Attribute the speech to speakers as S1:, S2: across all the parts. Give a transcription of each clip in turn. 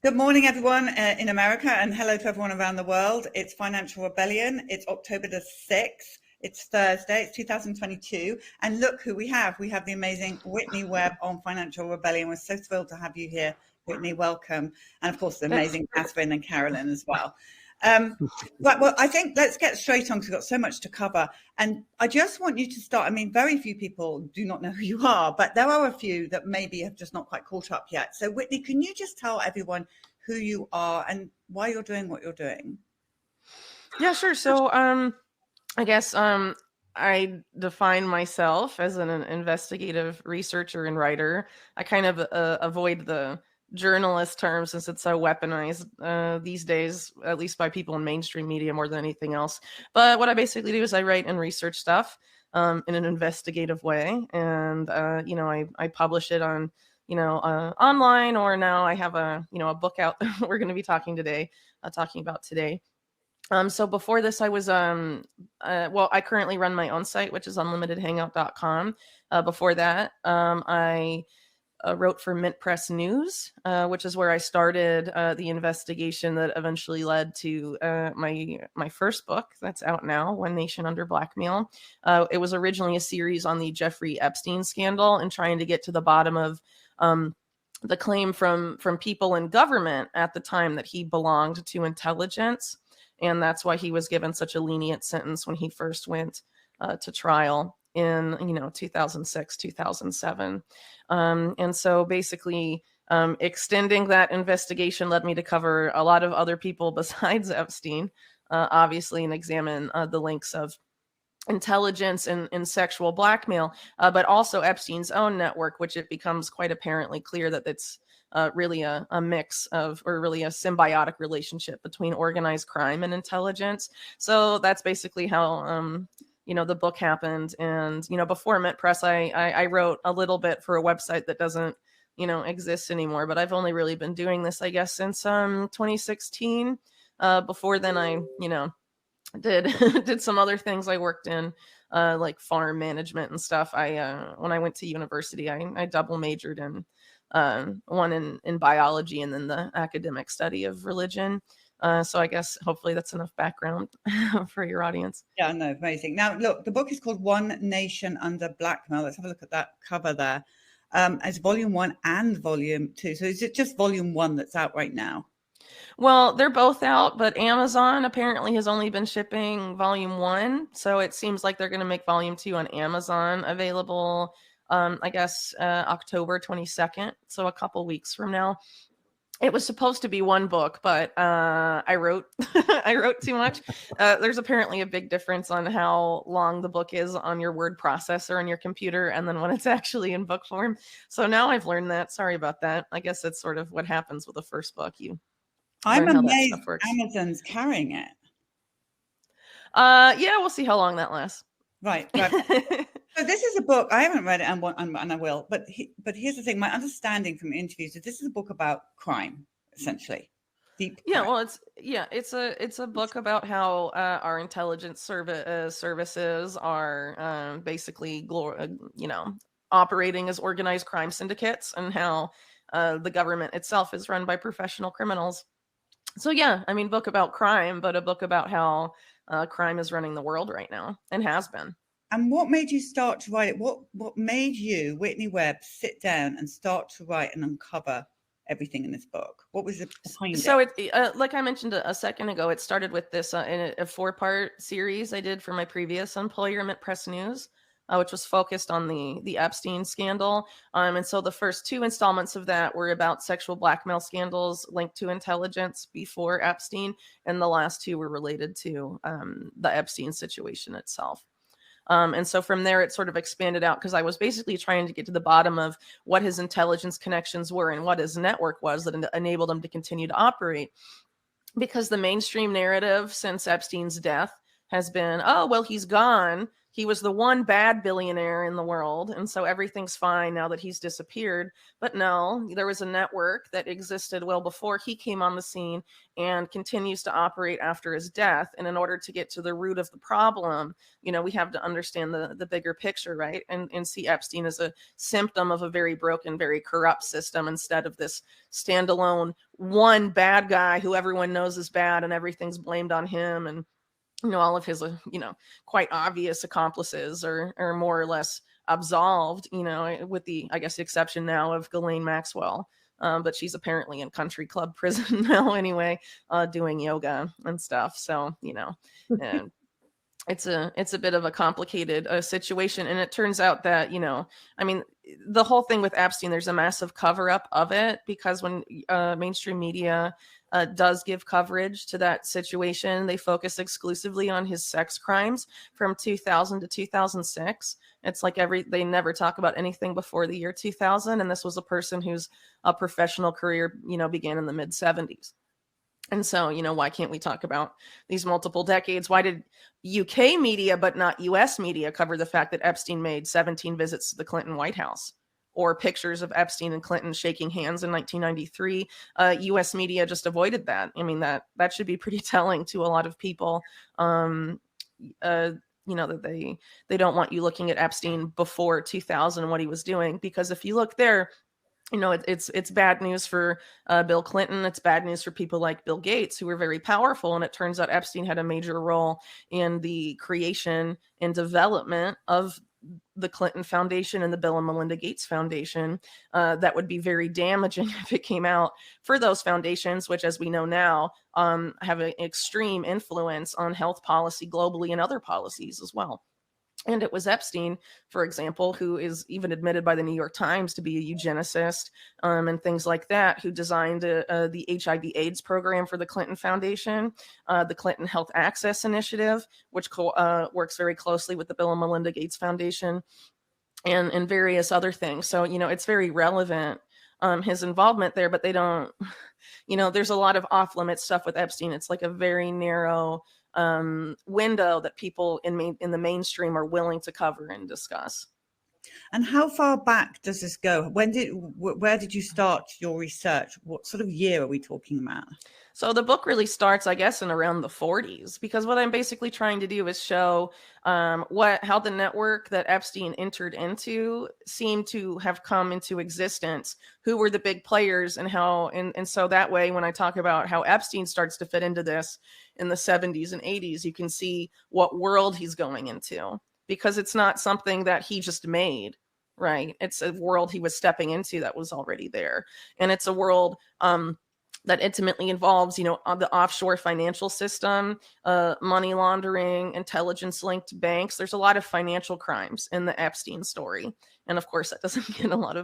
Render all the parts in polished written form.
S1: Good morning, everyone in America, and hello to everyone around the world. It's Financial Rebellion. It's October the 6th. It's Thursday. It's 2022. And look who we have. We have the amazing Whitney Webb on Financial Rebellion. We're so thrilled to have you here, Whitney. Welcome. And of course, the amazing Catherine and Carolyn as well. Right, well, I think let's get straight on because we've got so much to cover. And I just want you to start. I mean, very few people do not know who you are, but there are a few that maybe have just not quite caught up yet. So, Whitney, can you just tell everyone who you are and why you're doing what you're doing?
S2: Yeah, sure. So, I guess I define myself as an investigative researcher and writer. I kind of avoid the journalist term since it's so weaponized these days, at least by people in mainstream media more than anything else. But what I basically do is I write and research stuff in an investigative way, and I publish it on online, or now I have a book out that we're going to be talking about today. So before this, I was, I currently run my own site, which is unlimitedhangout.com. Before that, I wrote for Mint Press News, which is where I started the investigation that eventually led to my first book that's out now, One Nation Under Blackmail. It was originally a series on the Jeffrey Epstein scandal and trying to get to the bottom of the claim from people in government at the time that he belonged to intelligence. And that's why he was given such a lenient sentence when he first went to trial in 2006, 2007. And so basically extending that investigation led me to cover a lot of other people besides Epstein, obviously, and examine the links of intelligence and sexual blackmail, but also Epstein's own network, which it becomes quite apparently clear that it's really a mix of, or really a symbiotic relationship between organized crime and intelligence. So that's basically how, the book happened. And, before Mint Press, I wrote a little bit for a website that doesn't, exist anymore, but I've only really been doing this, I guess, since 2016. Before then, I, did some other things. I worked in like farm management and stuff. When I went to university, I double majored in one in biology and then the academic study of religion. So I guess hopefully that's enough background for your audience.
S1: Yeah, no, amazing. Now, look, the book is called One Nation Under Blackmail. Let's have a look at that cover there. It's volume 1 and volume 2. So is it just volume 1 that's out right now?
S2: Well, they're both out, but Amazon apparently has only been shipping volume 1. So it seems like they're going to make volume 2 on Amazon available, I guess, October 22nd. So a couple weeks from now. It was supposed to be one book, but I wrote I wrote too much. There's apparently a big difference on how long the book is on your word processor on your computer and then when it's actually in book form. So now I've learned that. Sorry about that. I guess that's sort of what happens with the first book.
S1: I'm amazed Amazon's carrying it.
S2: Yeah, we'll see how long that lasts.
S1: Right. So this is a book, I haven't read it and I will, but here's the thing. My understanding from interviews is this is a book about crime, essentially. Deep crime.
S2: Yeah, well, it's a book about how our intelligence services are basically operating as organized crime syndicates, and how the government itself is run by professional criminals. So yeah, I mean, book about crime, but a book about how crime is running the world right now and has been.
S1: And what made you start to write it? What made you, Whitney Webb, sit down and start to write and uncover everything in this book? What was the point?
S2: So it, like I mentioned a second ago, it started with this in a 4-part series I did for my previous employer, Mint Press News, which was focused on the Epstein scandal. And so the first 2 installments of that were about sexual blackmail scandals linked to intelligence before Epstein, and the last 2 were related to the Epstein situation itself. And so from there, it sort of expanded out because I was basically trying to get to the bottom of what his intelligence connections were and what his network was that enabled him to continue to operate. Because the mainstream narrative since Epstein's death has been, oh, well, he's gone. he was the one bad billionaire in the world, and so everything's fine now that he's disappeared. But no, there was a network that existed well before he came on the scene and continues to operate after his death. And in order to get to the root of the problem, we have to understand the bigger picture, right? And see Epstein as a symptom of a very broken, very corrupt system, instead of this standalone one bad guy who everyone knows is bad and everything's blamed on him. And all of his quite obvious accomplices are more or less absolved, with the, I guess, the exception now of Ghislaine Maxwell. But she's apparently in country club prison now anyway, doing yoga and stuff. So and it's a bit of a complicated situation. And it turns out that I mean, the whole thing with Epstein, there's a massive cover up of it, because when mainstream media does give coverage to that situation, they focus exclusively on his sex crimes from 2000 to 2006. It's like they never talk about anything before the year 2000. And this was a person whose professional career, began in the mid 70s. And so, why can't we talk about these multiple decades? Why did UK media, but not US media, cover the fact that Epstein made 17 visits to the Clinton White House, or pictures of Epstein and Clinton shaking hands in 1993? US media just avoided that. I mean, that should be pretty telling to a lot of people. That they don't want you looking at Epstein before 2000 and what he was doing, because if you look there, it's bad news for Bill Clinton. It's bad news for people like Bill Gates, who were very powerful. And it turns out Epstein had a major role in the creation and development of the Clinton Foundation and the Bill and Melinda Gates Foundation. That would be very damaging if it came out for those foundations, which, as we know now, have an extreme influence on health policy globally and other policies as well. And it was Epstein, for example, who is even admitted by the New York Times to be a eugenicist and things like that, who designed the HIV/AIDS program for the Clinton Foundation, the Clinton Health Access Initiative, which works very closely with the Bill and Melinda Gates Foundation, and various other things. So, it's very relevant, his involvement there, but they don't, there's a lot of off-limit stuff with Epstein. It's like a very narrow window that people in the mainstream are willing to cover and discuss.
S1: And how far back does this go? Where did you start your research? What sort of year are we talking about?
S2: So the book really starts, I guess, in around the 40s, because what I'm basically trying to do is show how the network that Epstein entered into seemed to have come into existence, who were the big players, and how, and so that way, when I talk about how Epstein starts to fit into this in the 70s and 80s, you can see what world he's going into, because it's not something that he just made, right? It's a world he was stepping into that was already there. And it's a world that intimately involves, the offshore financial system, money laundering, intelligence-linked banks. There's a lot of financial crimes in the Epstein story. And of course, that doesn't get a lot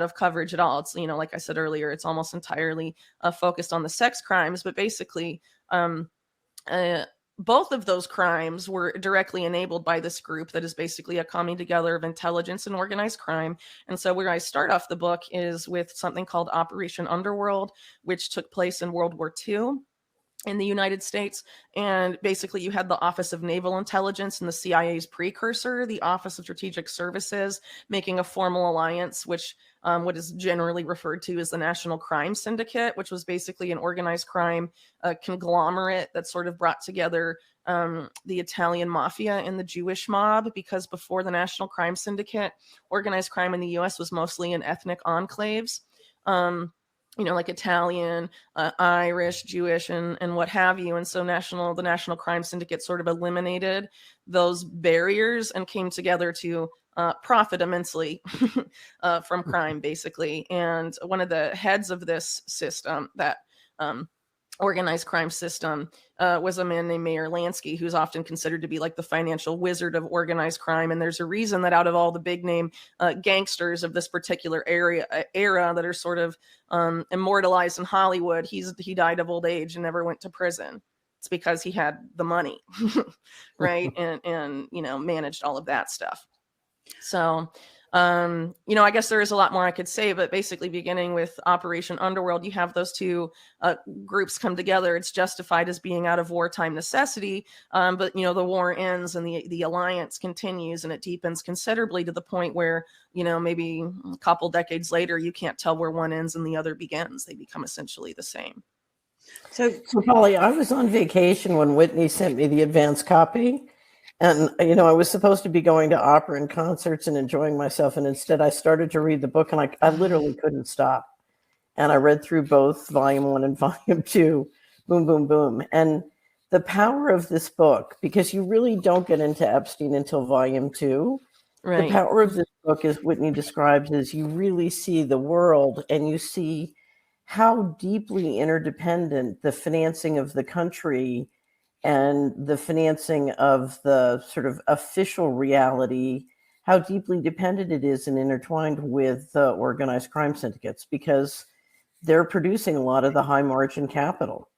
S2: of coverage at all. It's, like I said earlier, it's almost entirely focused on the sex crimes, but basically, both of those crimes were directly enabled by this group that is basically a coming together of intelligence and organized crime. And so where I start off the book is with something called Operation Underworld, which took place in World War II in the United States. And basically you had the Office of Naval Intelligence and the CIA's precursor, the Office of Strategic Services, making a formal alliance, which what is generally referred to as the National Crime Syndicate, which was basically an organized crime conglomerate that sort of brought together the Italian mafia and the Jewish mob, because before the National Crime Syndicate, organized crime in the US was mostly in ethnic enclaves. Like Italian, Irish, Jewish, and what have you. And so the National Crime Syndicate sort of eliminated those barriers and came together to profit immensely from crime, basically. And one of the heads of this system, that organized crime system, was a man named Meyer Lansky, who's often considered to be like the financial wizard of organized crime. And there's a reason that out of all the big name gangsters of this particular era that are sort of immortalized in Hollywood, he died of old age and never went to prison. It's because he had the money, right? and managed all of that stuff. So I guess there is a lot more I could say, but basically beginning with Operation Underworld, you have those two groups come together. It's justified as being out of wartime necessity, but the war ends and the alliance continues, and it deepens considerably to the point where maybe a couple decades later you can't tell where one ends and the other begins. They become essentially the same.
S3: So Polly, I was on vacation when Whitney sent me the advance copy. And, I was supposed to be going to opera and concerts and enjoying myself. And instead I started to read the book, and I literally couldn't stop. And I read through both volume 1 and volume 2, boom, boom, boom. And the power of this book, because you really don't get into Epstein until volume 2. Right. The power of this book, as Whitney describes, is you really see the world, and you see how deeply interdependent the financing of the country and the financing of the sort of official reality, how deeply dependent it is and intertwined with organized crime syndicates, because they're producing a lot of the high margin capital.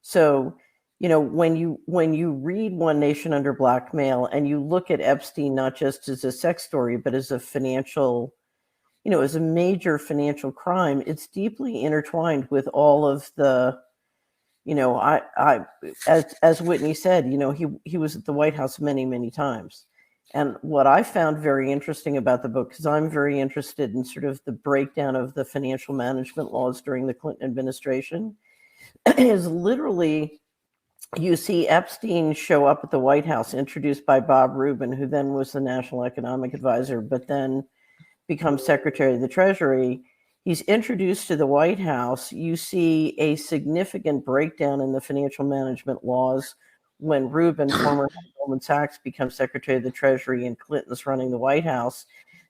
S3: So, when you read One Nation Under Blackmail and you look at Epstein not just as a sex story, but as a financial, as a major financial crime, it's deeply intertwined with all of the, as Whitney said, he was at the White House many, many times. And what I found very interesting about the book, because I'm very interested in sort of the breakdown of the financial management laws during the Clinton administration, is literally you see Epstein show up at the White House, introduced by Bob Rubin, who then was the National Economic Advisor, but then becomes Secretary of the Treasury. He's introduced to the White House. You see a significant breakdown in the financial management laws when Rubin, former head of Goldman Sachs, becomes Secretary of the Treasury and Clinton's running the White House.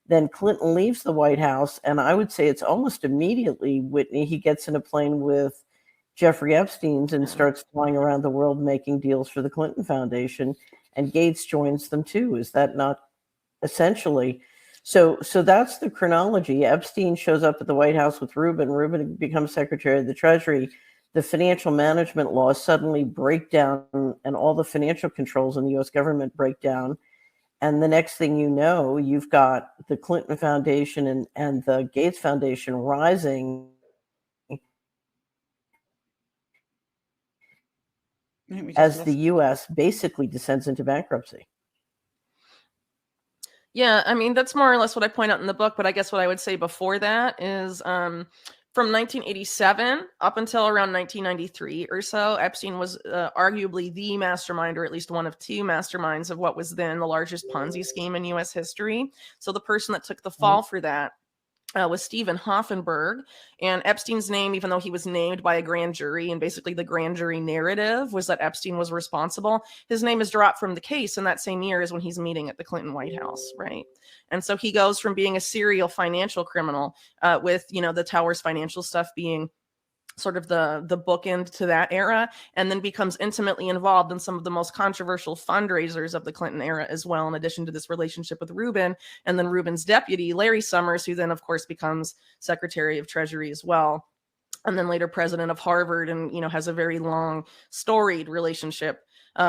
S3: Then Clinton leaves the White House, and I would say it's almost immediately, Whitney, he gets in a plane with Jeffrey Epstein's and starts flying around the world making deals for the Clinton Foundation, and Gates joins them too. Is that not essentially? So that's the chronology. Epstein shows up at the White House with Rubin. Rubin becomes Secretary of the Treasury. The financial management laws suddenly break down, and all the financial controls in the U.S. government break down. And the next thing you know, you've got the Clinton Foundation and the Gates Foundation rising as the U.S. basically descends into bankruptcy.
S2: Yeah, I mean, that's more or less what I point out in the book. But I guess what I would say before that is from 1987 up until around 1993 or so, Epstein was arguably the mastermind, or at least one of two masterminds, of what was then the largest Ponzi scheme in U.S. history. So the person that took the fall for that was Stephen Hoffenberg. And Epstein's name, even though he was named by a grand jury, and basically the grand jury narrative was that Epstein was responsible, his name is dropped from the case in that same year as when he's meeting at the Clinton White House, right? And so he goes from being a serial financial criminal with, the Towers financial stuff being sort of the bookend to that era, and then becomes intimately involved in some of the most controversial fundraisers of the Clinton era as well, in addition to this relationship with Rubin, and then Rubin's deputy, Larry Summers, who then of course becomes Secretary of Treasury as well, and then later president of Harvard, and has a very long storied relationship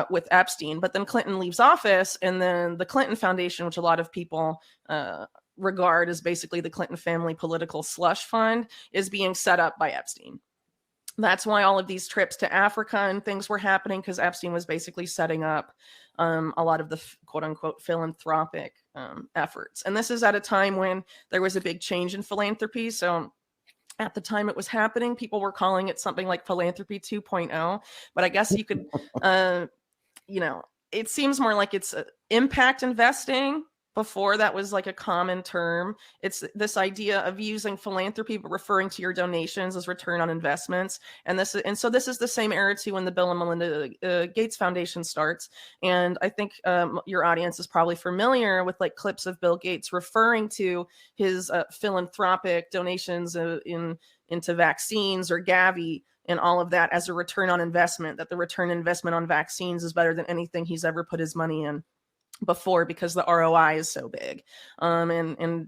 S2: with Epstein. But then Clinton leaves office, and then the Clinton Foundation, which a lot of people regard as basically the Clinton family political slush fund, is being set up by Epstein. That's why all of these trips to Africa and things were happening, because Epstein was basically setting up a lot of the quote unquote philanthropic efforts. And this is at a time when there was a big change in philanthropy. So at the time it was happening, people were calling it something like philanthropy 2.0. But I guess you could, it seems more like it's impact investing. Before that was like a common term. It's this idea of using philanthropy, but referring to your donations as return on investments. And so this is the same era too when the Bill and Melinda Gates Foundation starts. And I think your audience is probably familiar with like clips of Bill Gates referring to his philanthropic donations into vaccines or Gavi and all of that as a return on investment, that the return investment on vaccines is better than anything he's ever put his money in before, because the ROI is so big, and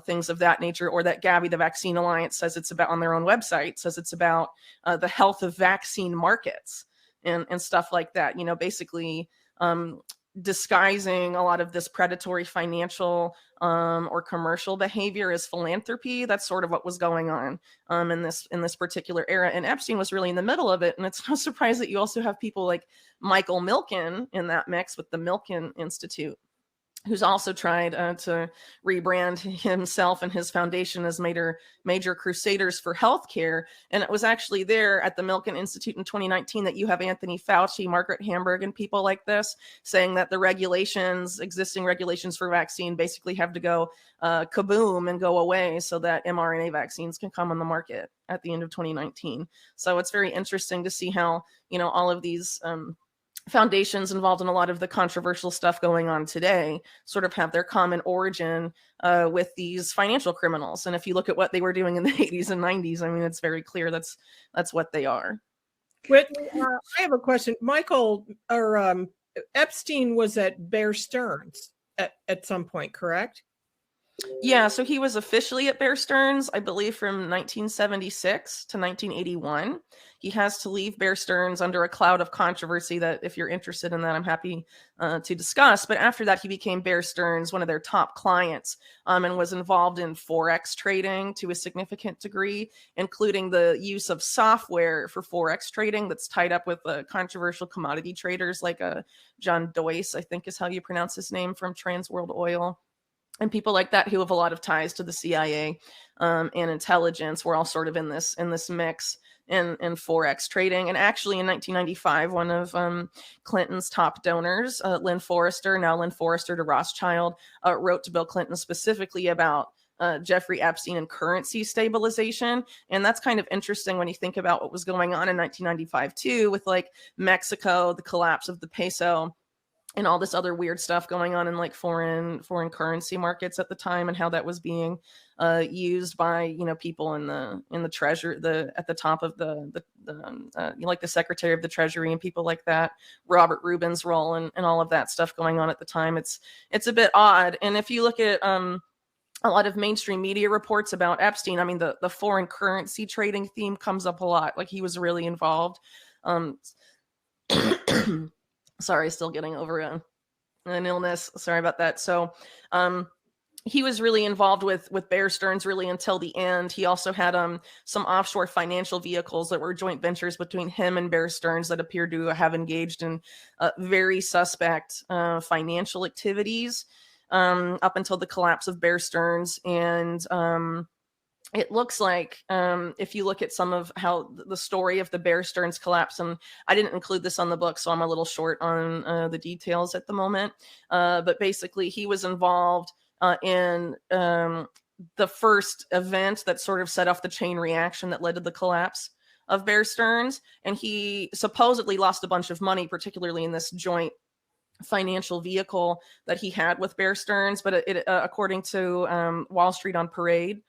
S2: things of that nature. Or that Gavi, the Vaccine Alliance, says it's about, on their own website, says it's about the health of vaccine markets and stuff like that. Basically disguising a lot of this predatory financial or commercial behavior as philanthropy. That's sort of what was going on in this particular era. And Epstein was really in the middle of it. And it's no surprise that you also have people like Michael Milken in that mix with the Milken Institute, who's also tried to rebrand himself and his foundation as major crusaders for healthcare. And it was actually there at the Milken Institute in 2019 that you have Anthony Fauci, Margaret Hamburg, and people like this saying that the existing regulations for vaccine basically have to go kaboom and go away so that mRNA vaccines can come on the market at the end of 2019. So it's very interesting to see how, all of these foundations involved in a lot of the controversial stuff going on today sort of have their common origin with these financial criminals. And if you look at what they were doing in the 80s and 90s, I mean, it's very clear that's what they are.
S4: Whitney, I have a question. Epstein was at Bear Stearns at some point, correct?
S2: Yeah, so he was officially at Bear Stearns, I believe, from 1976 to 1981. He has to leave Bear Stearns under a cloud of controversy that, if you're interested in that, I'm happy to discuss. But after that, he became Bear Stearns one of their top clients, and was involved in Forex trading to a significant degree, including the use of software for Forex trading that's tied up with controversial commodity traders like John Doyce, I think is how you pronounce his name, from Trans World Oil. And people like that who have a lot of ties to the CIA and intelligence were all sort of in this mix in Forex trading. And actually in 1995, one of Clinton's top donors, Lynn Forrester, now Lynn Forrester to Rothschild, wrote to Bill Clinton specifically about Jeffrey Epstein and currency stabilization. And that's kind of interesting when you think about what was going on in 1995 too, with like Mexico, the collapse of the peso, and all this other weird stuff going on in like foreign currency markets at the time, and how that was being used by people in the treasury, at the top of the like the Secretary of the Treasury and people like that, Robert Rubin's role and all of that stuff going on at the time. It's a bit odd. And if you look at a lot of mainstream media reports about Epstein, I mean the foreign currency trading theme comes up a lot. Like he was really involved. Sorry, still getting over an illness. Sorry about that. So he was really involved with Bear Stearns really until the end. He also had some offshore financial vehicles that were joint ventures between him and Bear Stearns that appeared to have engaged in very suspect financial activities up until the collapse of Bear Stearns. And it looks like if you look at some of how the story of the Bear Stearns collapse, and I didn't include this on the book, so I'm a little short on the details at the moment. But basically, he was involved in the first event that sort of set off the chain reaction that led to the collapse of Bear Stearns. And he supposedly lost a bunch of money, particularly in this joint financial vehicle that he had with Bear Stearns. But it according to Wall Street on Parade,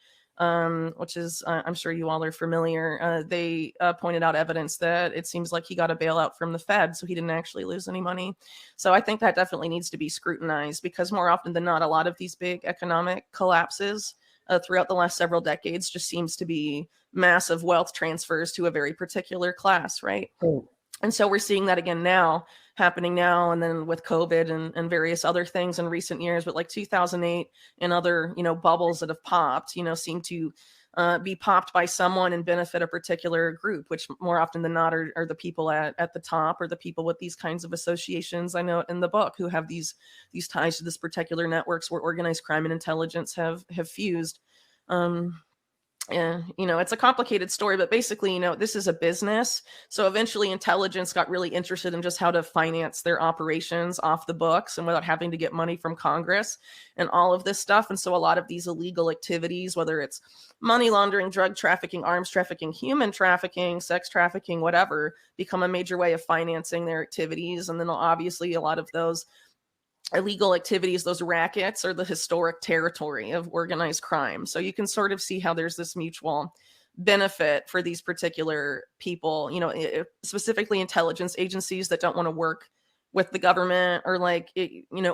S2: which is, I'm sure you all are familiar, they pointed out evidence that it seems like he got a bailout from the Fed, so he didn't actually lose any money. So I think that definitely needs to be scrutinized, because more often than not, a lot of these big economic collapses throughout the last several decades just seems to be massive wealth transfers to a very particular class, right?
S3: Oh.
S2: And so we're seeing that again happening now, and then with COVID and various other things in recent years, but like 2008 and other, bubbles that have popped, seem to be popped by someone and benefit a particular group, which more often than not are the people at the top, or the people with these kinds of associations I note in the book who have these ties to this particular networks where organized crime and intelligence have fused. Yeah, it's a complicated story, but basically, this is a business. So eventually intelligence got really interested in just how to finance their operations off the books and without having to get money from Congress and all of this stuff. And so a lot of these illegal activities, whether it's money laundering, drug trafficking, arms trafficking, human trafficking, sex trafficking, whatever, become a major way of financing their activities. And then obviously a lot of those illegal activities, those rackets, are the historic territory of organized crime. So you can sort of see how there's this mutual benefit for these particular people, specifically intelligence agencies that don't want to work with the government or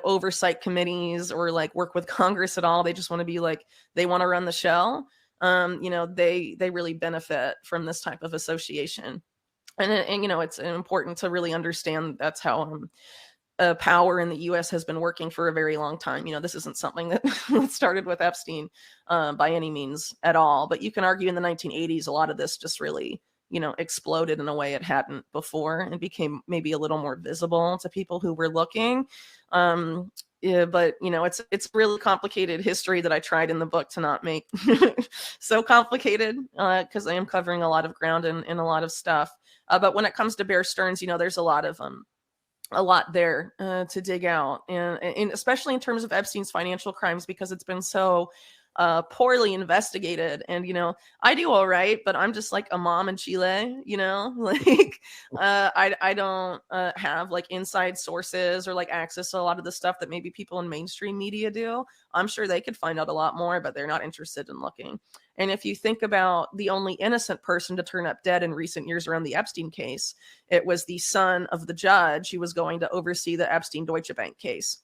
S2: oversight committees or work with Congress at all. They just want to be they want to run the show. They really benefit from this type of association. And it's important to really understand that's how power in the US has been working for a very long time. This isn't something that started with Epstein by any means at all. But you can argue in the 1980s, a lot of this just really, exploded in a way it hadn't before and became maybe a little more visible to people who were looking. Yeah, but it's really complicated history that I tried in the book to not make so complicated because I am covering a lot of ground and a lot of stuff. But when it comes to Bear Stearns, there's a lot there to dig out, and especially in terms of Epstein's financial crimes, because it's been so poorly investigated. And I do all right, but I'm just like a mom in Chile, like I don't have like inside sources or like access to a lot of the stuff that maybe people in mainstream media do. I'm sure they could find out a lot more, but they're not interested in looking. And if you think about the only innocent person to turn up dead in recent years around the Epstein case, it was the son of the judge who was going to oversee the Epstein Deutsche Bank case.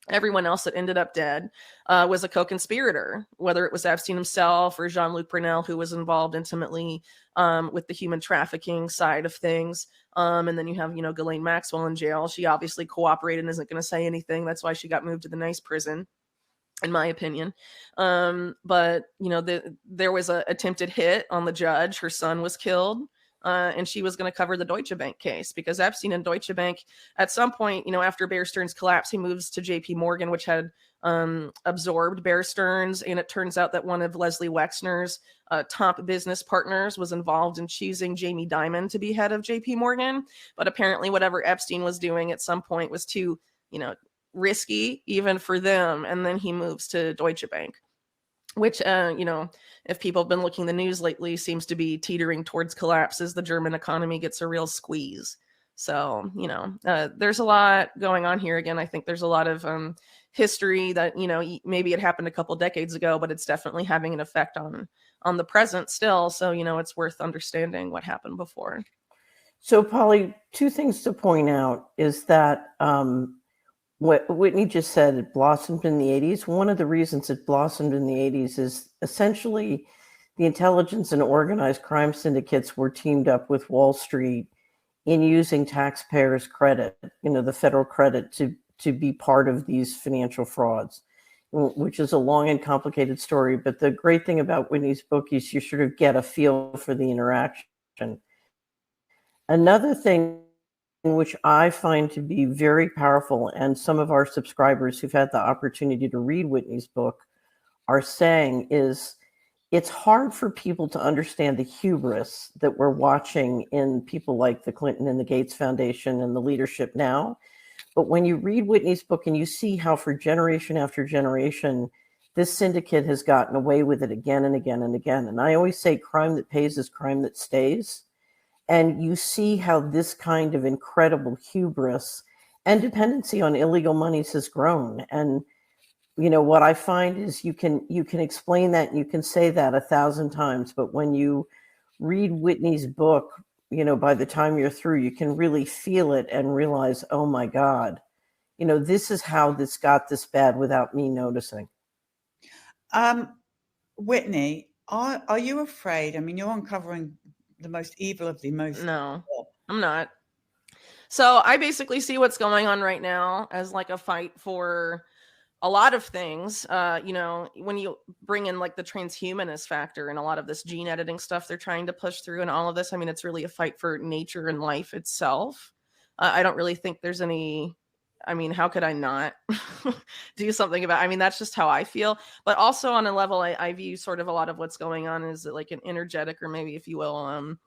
S2: Everyone else that ended up dead was a co-conspirator, whether it was Epstein himself or Jean-Luc Brunel, who was involved intimately with the human trafficking side of things. And then you have, Ghislaine Maxwell in jail. She obviously cooperated and isn't going to say anything. That's why she got moved to the nice prison, in my opinion. But, there was an attempted hit on the judge. Her son was killed. And she was going to cover the Deutsche Bank case, because Epstein and Deutsche Bank, at some point, after Bear Stearns' collapse, he moves to JP Morgan, which had absorbed Bear Stearns. And it turns out that one of Leslie Wexner's top business partners was involved in choosing Jamie Dimon to be head of JP Morgan. But apparently whatever Epstein was doing at some point was too, risky even for them. And then he moves to Deutsche Bank, which, if people have been looking the news lately, seems to be teetering towards collapse as the German economy gets a real squeeze. So, there's a lot going on here. Again, I think there's a lot of history that, maybe it happened a couple decades ago, but it's definitely having an effect on the present still. So, it's worth understanding what happened before.
S3: So, Polly, two things to point out is that what Whitney just said, it blossomed in the 80s. One of the reasons it blossomed in the 80s is essentially the intelligence and organized crime syndicates were teamed up with Wall Street in using taxpayers' credit, the federal credit, to be part of these financial frauds, which is a long and complicated story. But the great thing about Whitney's book is you sort of get a feel for the interaction. Another thing which I find to be very powerful, and some of our subscribers who've had the opportunity to read Whitney's book are saying, is it's hard for people to understand the hubris that we're watching in people like the Clinton and the Gates Foundation and the leadership now. But when you read Whitney's book and you see how for generation after generation, this syndicate has gotten away with it again and again and again. And I always say crime that pays is crime that stays. And you see how this kind of incredible hubris and dependency on illegal monies has grown. And, what I find is you can explain that and you can say that 1,000 times. But when you read Whitney's book, by the time you're through, you can really feel it and realize, oh, my God, this is how this got this bad without me noticing.
S1: Whitney, are you afraid? I mean, you're uncovering the most evil of the most.
S2: No, I'm not. So I basically see what's going on right now as like a fight for a lot of things. When you bring in like the transhumanist factor and a lot of this gene editing stuff they're trying to push through and all of this, I mean, it's really a fight for nature and life itself. I don't really think there's any, how could I not do something about it? I mean, that's just how I feel. But also on a level, I view sort of a lot of what's going on as like an energetic, or maybe, if you will,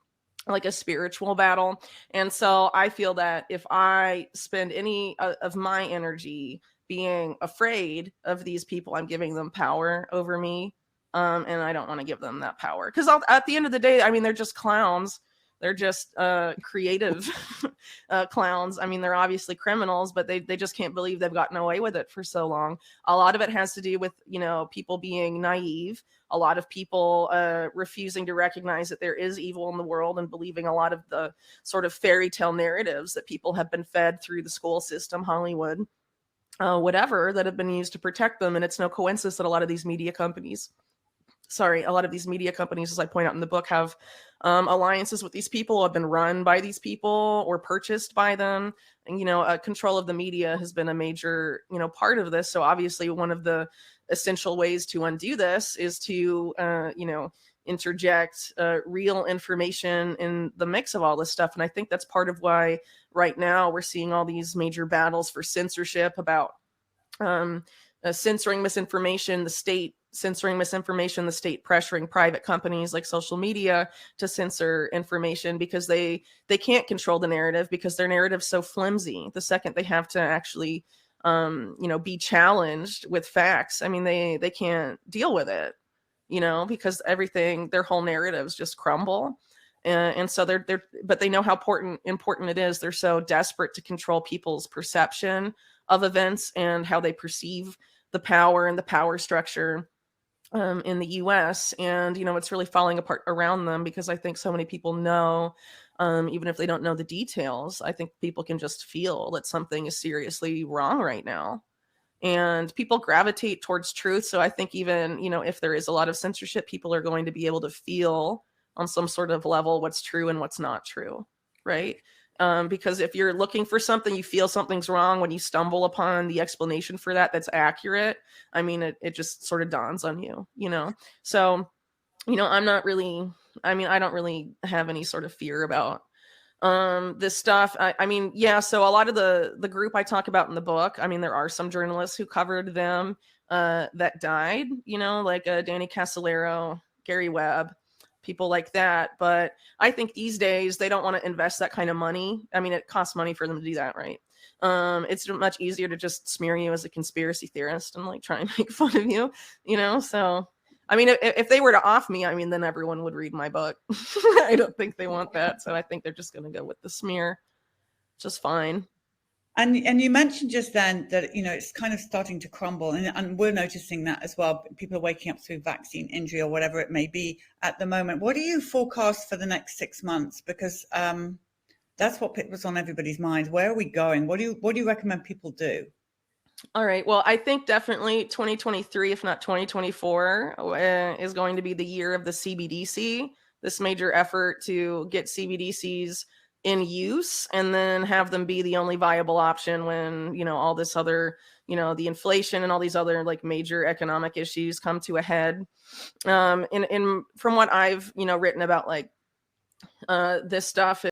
S2: like a spiritual battle. And so I feel that if I spend any of my energy being afraid of these people, I'm giving them power over me. And I don't want to give them that power, because at the end of the day, they're just clowns. They're just creative clowns. They're obviously criminals, but they just can't believe they've gotten away with it for so long. A lot of it has to do with, people being naive. A lot of people refusing to recognize that there is evil in the world and believing a lot of the sort of fairy tale narratives that people have been fed through the school system, Hollywood, whatever, that have been used to protect them. And it's no coincidence that a lot of these media companies a lot of these media companies, as I point out in the book, have alliances with these people, have been run by these people or purchased by them. And, control of the media has been a major, part of this. So obviously one of the essential ways to undo this is to, interject real information in the mix of all this stuff. And I think that's part of why right now we're seeing all these major battles for censorship about censoring misinformation, the state censoring misinformation, the state pressuring private companies like social media to censor information because they can't control the narrative because their narrative's so flimsy. The second they have to actually be challenged with facts, I mean, they can't deal with it, because their whole narratives just crumble. And so but they know how important it is. They're so desperate to control people's perception of events and how they perceive the power and the power structure in the US. And, it's really falling apart around them because I think so many people know, even if they don't know the details, I think people can just feel that something is seriously wrong right now. And people gravitate towards truth. So I think even, if there is a lot of censorship, people are going to be able to feel on some sort of level what's true and what's not true, right? Because if you're looking for something, you feel something's wrong, when you stumble upon the explanation for that's accurate, I mean, it just sort of dawns on you, So, I don't really have any sort of fear about this stuff. So a lot of the group I talk about in the book, I mean, there are some journalists who covered them that died, like Danny Casolaro, Gary Webb, people like that. But I think these days they don't want to invest that kind of money. I mean, it costs money for them to do that, right? It's much easier to just smear you as a conspiracy theorist and like try and make fun of you, So, I mean, if they were to off me, I mean, then everyone would read my book. I don't think they want that. So I think they're just going to go with the smear, just fine.
S1: And you mentioned just then that, it's kind of starting to crumble, and we're noticing that as well. People are waking up through vaccine injury or whatever it may be at the moment. What do you forecast for the next 6 months? Because that's what was on everybody's mind. Where are we going? What do you recommend people do?
S2: All right. Well, I think definitely 2023, if not 2024, is going to be the year of the CBDC, this major effort to get CBDCs in use and then have them be the only viable option when, all this other, the inflation and all these other like major economic issues come to a head. From what I've, written about like this stuff,